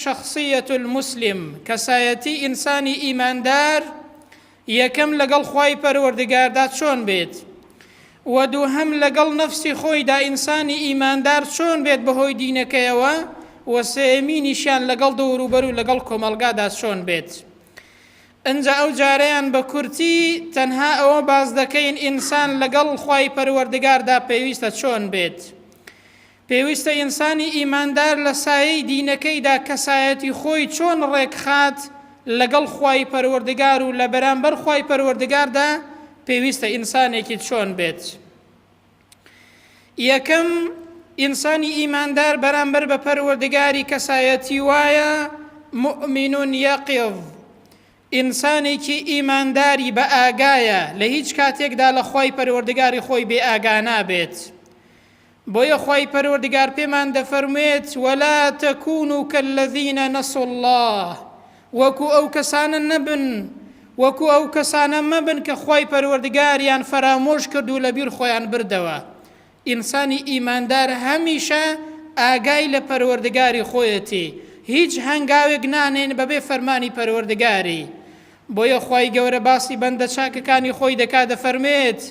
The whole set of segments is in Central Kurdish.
شخصية المسلم كسایەتی ئینسانی ئیماندار یەکەم لەگەڵ خوای پەروەردگاردا چۆن بێت و دووهەم لەگەڵ نەفسی خۆیدا ئینسانی ئیماندار چۆن بێت بەهۆی دینەکەیەوە و سێمینیشیان لەگەڵ دەوروبەر و لەگەڵ کۆمەلگادا چۆن بێت. ئەنجا ئەو جارەیان بە کورتی تەنها ئەوە باز دەکەین ئینسان لەگەڵ خوای پەروەردگاردا پێویستە چۆن بێت. پێویستە ئینسانی ئیماندار لە سایەی دینەکەیدا کەسایەتی خۆی چۆن ڕێکخات لەگەڵ خوای پەروەردگار و لە بەرامبەر خوای پەروەردگاردا پێویستە ئینسانێکی چۆن بێت. یەکەم ئینسانی ئیماندار بەرامبەر بە پەروەردگاری کەسایەتی وایە مؤمنون یەقیظ، ئینسانێکی ئیمانداری بە ئاگایە لە هیچ کاتێکدا لە خوای پەروەردگاری خۆی بێ ئاگا نابێت. بۆیە خوای پەروەردگار پێمان دەفەرمێت وەلا تەکونوا کەلەذینە نەسوا الله، وەکو ئەو کەسانە نەبن، وەکو ئەو کەسانە مەبن کە خوای پەروەردگاریان فەرامۆش کرد و لەبیر خۆیان بردەوە. ئینسانی ئیماندار هەمیشە ئاگای لە پەروەردگاری خۆیەتی، هیچ هەنگاوێک نانێن بەبێ فەرمانی پەروەردگاری. بۆیە خوای گەورە باسی بەندە چاکەکانی خۆی دەکات دەفەرمێت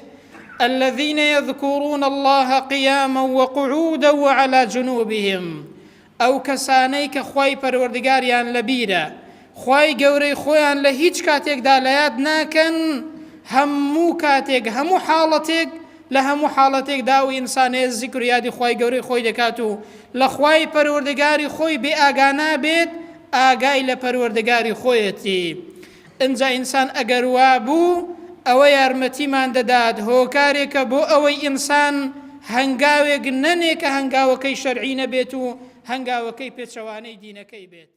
الذين يذكرون الله قياما وقعودا وعلى جنوبهم، ئەو کەسانەی کە خوای پەروەردگاریان لەبیرە، خوای گەورەی خۆیان لە هیچ کاتێکدا لە یاد ناکەن، هەموو کاتێک هەموو حاڵەتێک لە هەموو حاڵەتێکدا و ئینسانەیە زیکر و یادی خوای گەورەی خۆی دەکات و لە خوای پەروەردگاری خۆی بێ ئاگا نابێت، ئاگای لە پەروەردگاری خۆیەتی. ئەنجا ئینسان ئەگەر وا بوو ئەوە یارمەتیمان دەدات، هۆکارێکە بۆ ئەوەی ئینسان هەنگاوێک نەنێ کە هەنگاوەکەی شەرعی نەبێت و هەنگاوەکەی پێچەوانەی دینەکەی بێت.